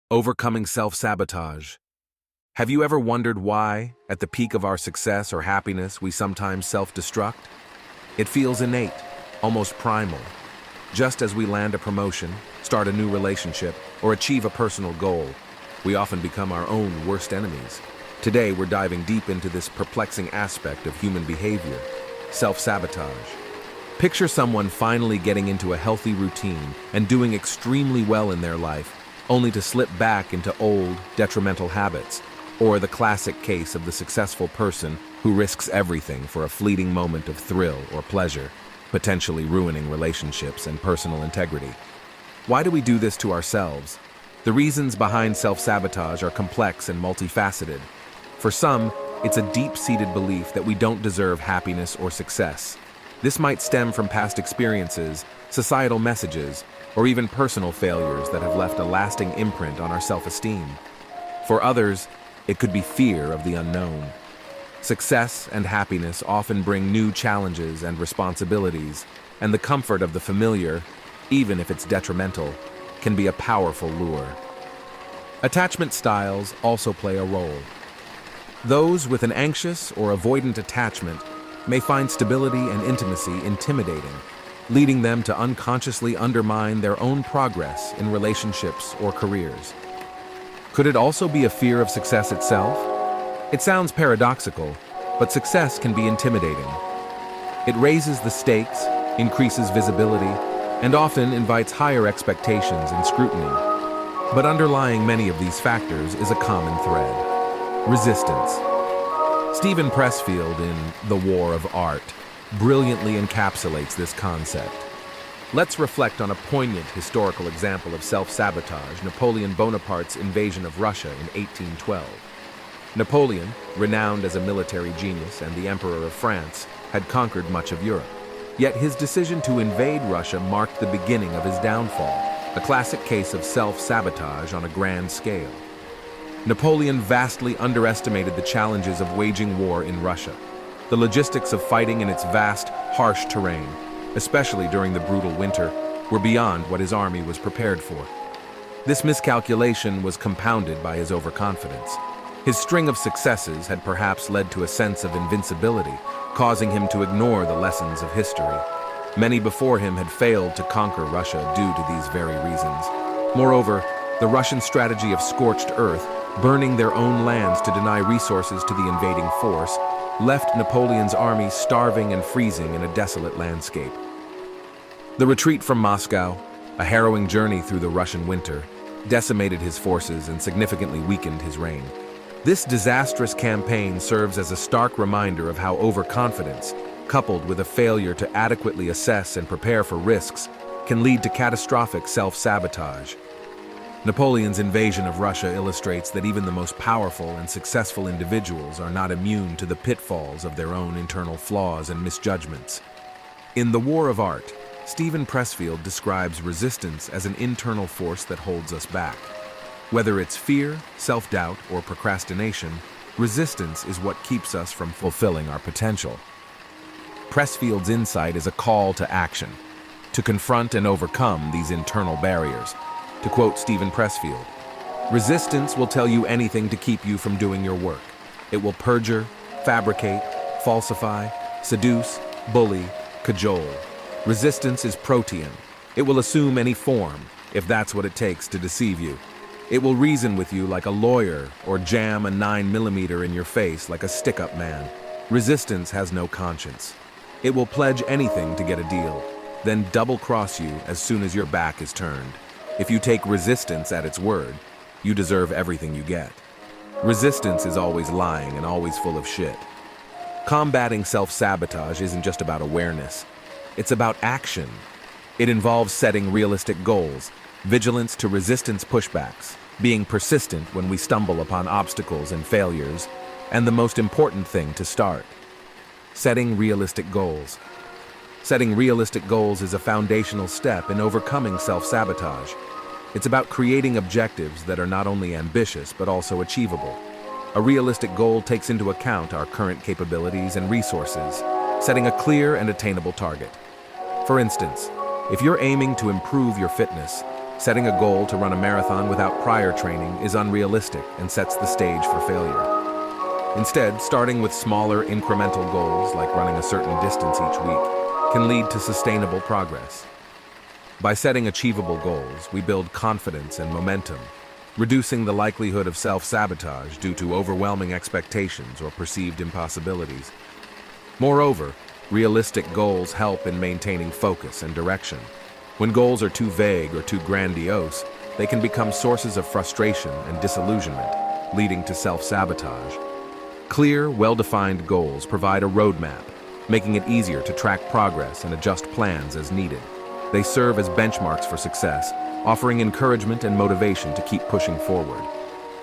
Overcoming self-sabotage. Have you ever wondered why, at the peak of our success or happiness, we sometimes self-destruct? It feels innate, almost primal. Just as we land a promotion, start a new relationship, or achieve a personal goal, we often become our own worst enemies. Today, we're diving deep into this perplexing aspect of human behavior, self-sabotage. Picture someone finally getting into a healthy routine and doing extremely well in their life, only to slip back into old, detrimental habits, or the classic case of the successful person who risks everything for a fleeting moment of thrill or pleasure, potentially ruining relationships and personal integrity. Why do we do this to ourselves? The reasons behind self-sabotage are complex and multifaceted. For some, it's a deep-seated belief that we don't deserve happiness or success. This might stem from past experiences, societal messages, or even personal failures that have left a lasting imprint on our self-esteem. For others, it could be fear of the unknown. Success and happiness often bring new challenges and responsibilities, and the comfort of the familiar, even if it's detrimental, can be a powerful lure. Attachment styles also play a role. Those with an anxious or avoidant attachment may find stability and intimacy intimidating, leading them to unconsciously undermine their own progress in relationships or careers. Could it also be a fear of success itself? It sounds paradoxical, but success can be intimidating. It raises the stakes, increases visibility, and often invites higher expectations and scrutiny. But underlying many of these factors is a common thread: resistance. Stephen Pressfield in The War of Art brilliantly encapsulates this concept. Let's reflect on a poignant historical example of self-sabotage: Napoleon Bonaparte's invasion of Russia in 1812. Napoleon, renowned as a military genius and the Emperor of France, had conquered much of Europe. Yet his decision to invade Russia marked the beginning of his downfall, a classic case of self-sabotage on a grand scale. Napoleon vastly underestimated the challenges of waging war in Russia. The logistics of fighting in its vast, harsh terrain, especially during the brutal winter, were beyond what his army was prepared for. This miscalculation was compounded by his overconfidence. His string of successes had perhaps led to a sense of invincibility, causing him to ignore the lessons of history. Many before him had failed to conquer Russia due to these very reasons. Moreover, the Russian strategy of scorched earth, burning their own lands to deny resources to the invading force, left Napoleon's army starving and freezing in a desolate landscape. The retreat from Moscow, a harrowing journey through the Russian winter, decimated his forces and significantly weakened his reign. This disastrous campaign serves as a stark reminder of how overconfidence, coupled with a failure to adequately assess and prepare for risks, can lead to catastrophic self-sabotage. Napoleon's invasion of Russia illustrates that even the most powerful and successful individuals are not immune to the pitfalls of their own internal flaws and misjudgments. In The War of Art, Stephen Pressfield describes resistance as an internal force that holds us back. Whether it's fear, self-doubt, or procrastination, resistance is what keeps us from fulfilling our potential. Pressfield's insight is a call to action, to confront and overcome these internal barriers. To quote Stephen Pressfield, "Resistance will tell you anything to keep you from doing your work. It will perjure, fabricate, falsify, seduce, bully, cajole. Resistance is protean. It will assume any form, if that's what it takes to deceive you. It will reason with you like a lawyer or jam a 9mm in your face like a stick-up man. Resistance has no conscience. It will pledge anything to get a deal, then double-cross you as soon as your back is turned. If you take resistance at its word, you deserve everything you get. Resistance is always lying and always full of shit." Combating self-sabotage isn't just about awareness. It's about action. It involves setting realistic goals, vigilance to resistance pushbacks, being persistent when we stumble upon obstacles and failures, and the most important thing to start: setting realistic goals. Setting realistic goals is a foundational step in overcoming self-sabotage. It's about creating objectives that are not only ambitious but also achievable. A realistic goal takes into account our current capabilities and resources, setting a clear and attainable target. For instance, if you're aiming to improve your fitness, Setting a goal to run a marathon without prior training is unrealistic and sets the stage for failure. Instead, starting with smaller, incremental goals, like running a certain distance each week, can lead to sustainable progress. By setting achievable goals, we build confidence and momentum, reducing the likelihood of self-sabotage due to overwhelming expectations or perceived impossibilities. Moreover, realistic goals help in maintaining focus and direction. When goals are too vague or too grandiose, they can become sources of frustration and disillusionment, leading to self-sabotage. Clear, well-defined goals provide a roadmap, making it easier to track progress and adjust plans as needed. They serve as benchmarks for success, offering encouragement and motivation to keep pushing forward.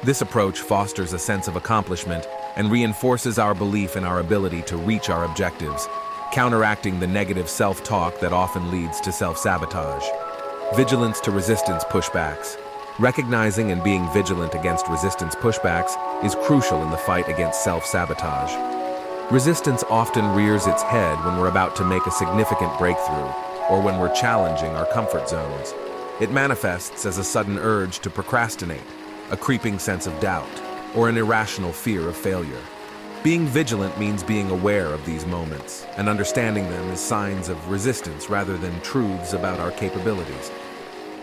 This approach fosters a sense of accomplishment and reinforces our belief in our ability to reach our objectives, counteracting the negative self-talk that often leads to self-sabotage. Vigilance to resistance pushbacks. Recognizing and being vigilant against resistance pushbacks is crucial in the fight against self-sabotage. Resistance often rears its head when we're about to make a significant breakthrough, or when we're challenging our comfort zones. It manifests as a sudden urge to procrastinate, a creeping sense of doubt, or an irrational fear of failure. Being vigilant means being aware of these moments and understanding them as signs of resistance rather than truths about our capabilities.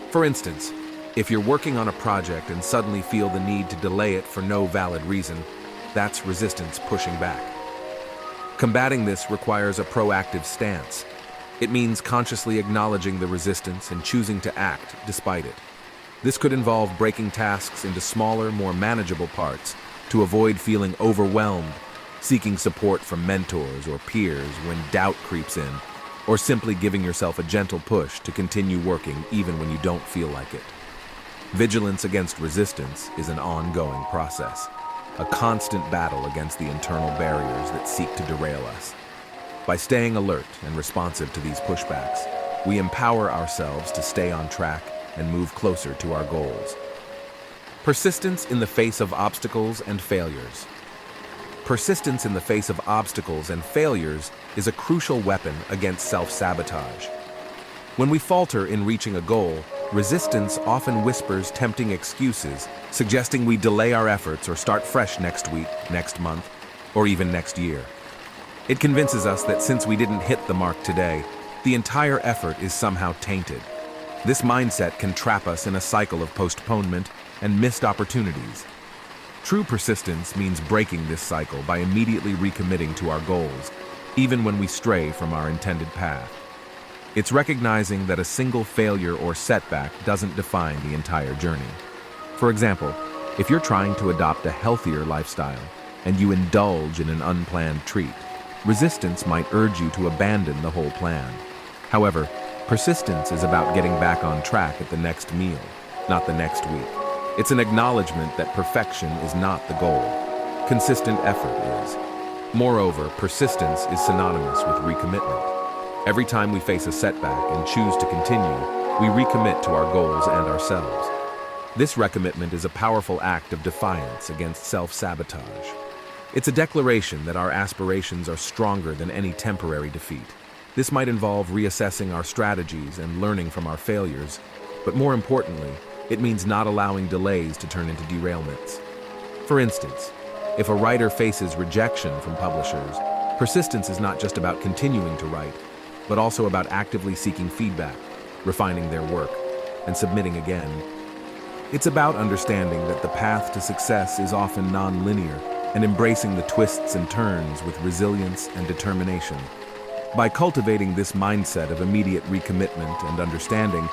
For instance, if you're working on a project and suddenly feel the need to delay it for no valid reason, that's resistance pushing back. Combating this requires a proactive stance. It means consciously acknowledging the resistance and choosing to act despite it. This could involve breaking tasks into smaller, more manageable parts to avoid feeling overwhelmed, seeking support from mentors or peers when doubt creeps in, or simply giving yourself a gentle push to continue working even when you don't feel like it. Vigilance against resistance is an ongoing process, a constant battle against the internal barriers that seek to derail us. By staying alert and responsive to these pushbacks, we empower ourselves to stay on track and move closer to our goals. Persistence in the face of obstacles and failures. Persistence in the face of obstacles and failures is a crucial weapon against self-sabotage. When we falter in reaching a goal, resistance often whispers tempting excuses, suggesting we delay our efforts or start fresh next week, next month, or even next year. It convinces us that since we didn't hit the mark today, the entire effort is somehow tainted. This mindset can trap us in a cycle of postponement and missed opportunities. True persistence means breaking this cycle by immediately recommitting to our goals, even when we stray from our intended path. It's recognizing that a single failure or setback doesn't define the entire journey. For example, if you're trying to adopt a healthier lifestyle and you indulge in an unplanned treat, resistance might urge you to abandon the whole plan. However, persistence is about getting back on track at the next meal, not the next week. It's an acknowledgement that perfection is not the goal. Consistent effort is. Moreover, persistence is synonymous with recommitment. Every time we face a setback and choose to continue, we recommit to our goals and ourselves. This recommitment is a powerful act of defiance against self-sabotage. It's a declaration that our aspirations are stronger than any temporary defeat. This might involve reassessing our strategies and learning from our failures, but more importantly, it means not allowing delays to turn into derailments. For instance, if a writer faces rejection from publishers, persistence is not just about continuing to write, but also about actively seeking feedback, refining their work, and submitting again. It's about understanding that the path to success is often non-linear and embracing the twists and turns with resilience and determination. By cultivating this mindset of immediate recommitment and understanding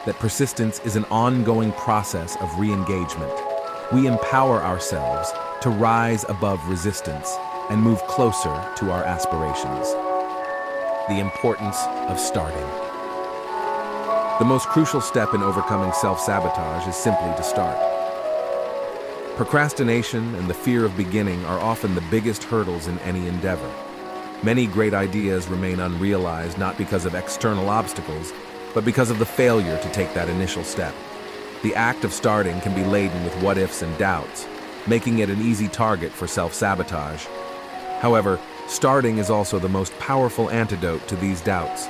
that persistence is an ongoing process of re-engagement, we empower ourselves to rise above resistance and move closer to our aspirations. The importance of starting. The most crucial step in overcoming self-sabotage is simply to start. Procrastination and the fear of beginning are often the biggest hurdles in any endeavor. Many great ideas remain unrealized not because of external obstacles, but because of the failure to take that initial step. The act of starting can be laden with what-ifs and doubts, making it an easy target for self-sabotage. However, starting is also the most powerful antidote to these doubts.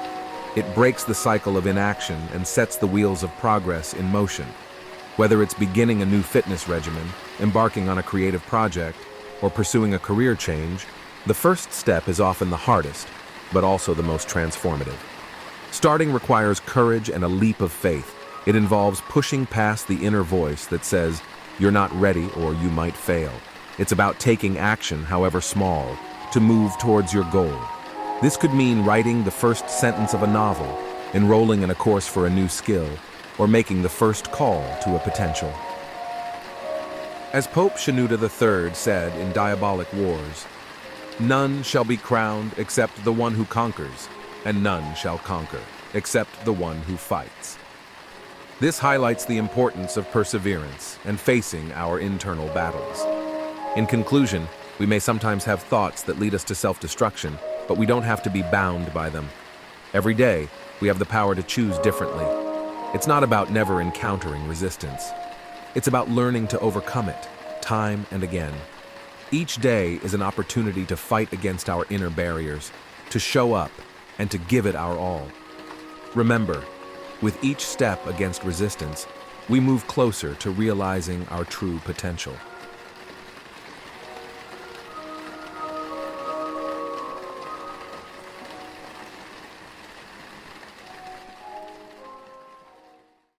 It breaks the cycle of inaction and sets the wheels of progress in motion. Whether it's beginning a new fitness regimen, embarking on a creative project, or pursuing a career change, the first step is often the hardest, but also the most transformative. Starting requires courage and a leap of faith. It involves pushing past the inner voice that says, "You're not ready," or "You might fail." It's about taking action, however small, to move towards your goal. This could mean writing the first sentence of a novel, enrolling in a course for a new skill, or making the first call to a potential. As Pope Shenouda III said in Diabolic Wars, "None shall be crowned except the one who conquers, and none shall conquer except the one who fights." This highlights the importance of perseverance and facing our internal battles. In conclusion, we may sometimes have thoughts that lead us to self-destruction, but we don't have to be bound by them. Every day, we have the power to choose differently. It's not about never encountering resistance. It's about learning to overcome it, time and again. Each day is an opportunity to fight against our inner barriers, to show up, and to give it our all. Remember, with each step against resistance, we move closer to realizing our true potential.